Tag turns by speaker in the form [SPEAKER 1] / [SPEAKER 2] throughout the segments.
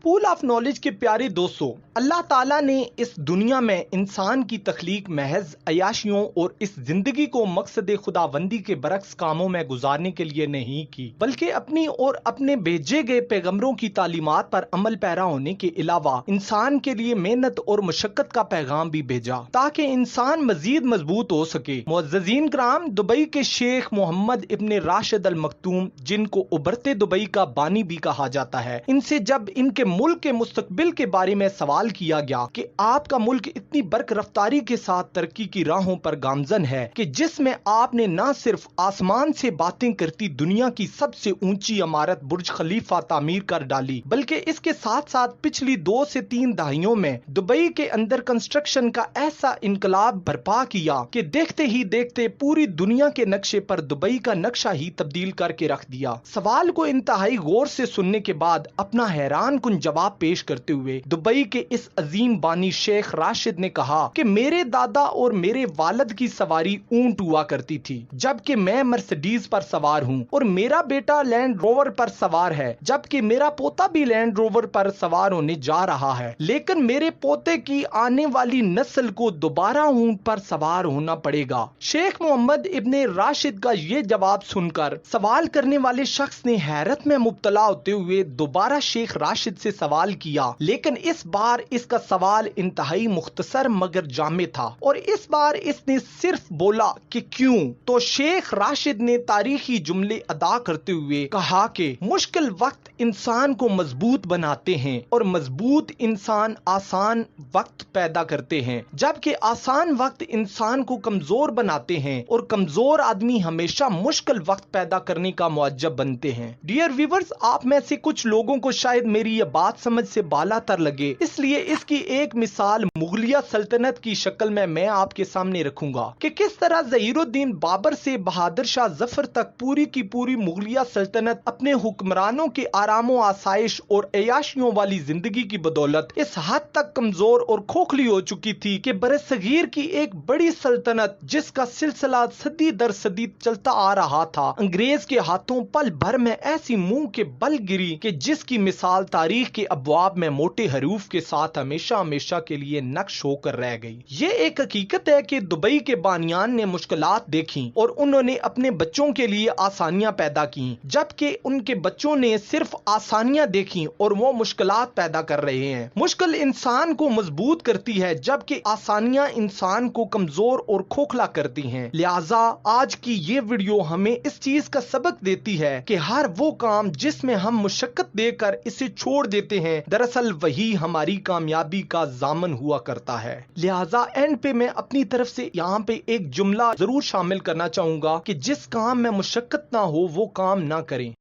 [SPEAKER 1] Pool of knowledge के प्यारे दोस्तों, अल्लाह ताला ने इस दुनिया में इंसान की तख्लीक महज अयाशियों और इस जिंदगी को मकसद खुदाबंदी के बरक्स कामों में गुजारने के लिए नहीं की, बल्कि अपनी और अपने भेजे गए पैगंबरों की तालीमात पर अमल पैरा होने के अलावा इंसान के लिए मेहनत और मुशक्कत का पैगाम भी भेजा ताकि इंसान मजीद मजबूत हो सके। मुअज़्ज़ज़ीन कराम, दुबई के शेख मोहम्मद इब्न राशिद अल मखतूम, जिनको उभरते दुबई का बानी भी कहा जाता है, इनसे जब इनके मुल्क के मुस्तकबिल के बारे में सवाल किया गया कि आपका मुल्क इतनी बरक रफ्तारी के साथ तरक्की की राहों पर गामजन है कि जिसमें आपने न सिर्फ आसमान से बातें करती दुनिया की सबसे ऊंची इमारत बुर्ज खलीफा तामीर कर डाली, बल्कि इसके साथ साथ पिछली 2 से 3 दहाइयों में दुबई के अंदर कंस्ट्रक्शन का ऐसा इनकलाब बर्पा किया कि देखते ही देखते पूरी दुनिया के नक्शे पर दुबई का नक्शा ही तब्दील करके रख दिया। सवाल को इंतहाई गौर से सुनने के बाद अपना हैरान कुन जवाब पेश करते हुए दुबई के इस अजीम बानी शेख राशिद ने कहा कि मेरे दादा और मेरे वालिद की सवारी ऊंट हुआ करती थी, जबकि मैं मर्सिडीज पर सवार हूँ और मेरा बेटा लैंड रोवर पर सवार है, जबकि मेरा पोता भी लैंड रोवर पर सवार होने जा रहा है। लेकिन मेरे पोते की आने वाली नस्ल को दोबारा ऊंट पर सवार होना पड़ेगा। शेख मोहम्मद इब्ने राशिद का ये जवाब सुनकर सवाल करने वाले शख्स ने हैरत में मुब्तला होते हुए दोबारा शेख राशिद से सवाल किया, लेकिन इस बार इसका सवाल इंतहाई मुख्तसर मगर जामे था और इस बार इसने सिर्फ बोला कि क्यों। तो शेख राशिद ने तारीखी जुमले अदा करते हुए कहा कि मुश्किल वक्त इंसान को मजबूत बनाते हैं और मजबूत इंसान आसान वक्त पैदा करते हैं, जबकि आसान वक्त इंसान को कमजोर बनाते हैं और कमजोर आदमी हमेशा मुश्किल वक्त पैदा करने का मुअज्जब बनते हैं। डियर व्यूअर्स, आप में से कुछ लोगों को शायद मेरी यह बात समझ से बालातर लगे, इसलिए इसकी एक मिसाल मुगलिया सल्तनत की शक्ल में मैं आपके सामने रखूंगा कि किस तरह ज़हीरुद्दीन बाबर से बहादुर शाह जफर तक पूरी की पूरी मुगलिया सल्तनत अपने हुक्मरानों के आरामो आसाइश और अयाशियों वाली जिंदगी की बदौलत इस हद तक कमजोर और खोखली हो चुकी थी कि बरसगीर की एक बड़ी सल्तनत जिसका सिलसिला सदी दर सदी चलता आ रहा था, अंग्रेज के हाथों पल भर में ऐसी मुंह के बल गिरी कि जिसकी मिसाल तारीख के अबवाब में मोटे हरूफ के साथ हमेशा हमेशा के लिए नक्श होकर रह गई। ये एक हकीकत है कि दुबई के बानियान ने मुश्किलात देखी और उन्होंने अपने बच्चों के लिए आसानियां पैदा की, जबकि उनके बच्चों ने सिर्फ आसानियां देखी और वो मुश्किलात पैदा कर रहे हैं। मुश्किल इंसान को मजबूत करती है, जबकि आसानियां इंसान को कमजोर और खोखला करती हैं। लिहाजा आज की ये वीडियो हमें इस चीज का सबक देती है कि हर वो काम जिसमें हम मुशक्कत देकर इसे छोड़ देते हैं, दरअसल वही हमारी कामयाबी का जामन हुआ करता है। लिहाजा एंड पे मैं अपनी तरफ से यहाँ पे एक जुमला जरूर शामिल करना चाहूंगा कि जिस काम में मुशक्कत ना हो वो काम ना करें।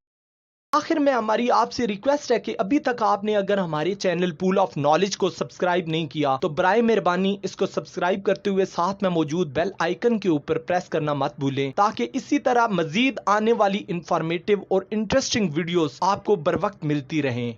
[SPEAKER 1] आखिर में हमारी आपसे रिक्वेस्ट है कि अभी तक आपने अगर हमारे चैनल पूल ऑफ नॉलेज को सब्सक्राइब नहीं किया तो बराए मेहरबानी इसको सब्सक्राइब करते हुए साथ में मौजूद बेल आइकन के ऊपर प्रेस करना मत भूलें, ताकि इसी तरह मजीद आने वाली इंफॉर्मेटिव और इंटरेस्टिंग वीडियोस आपको बर वक्त मिलती रहें।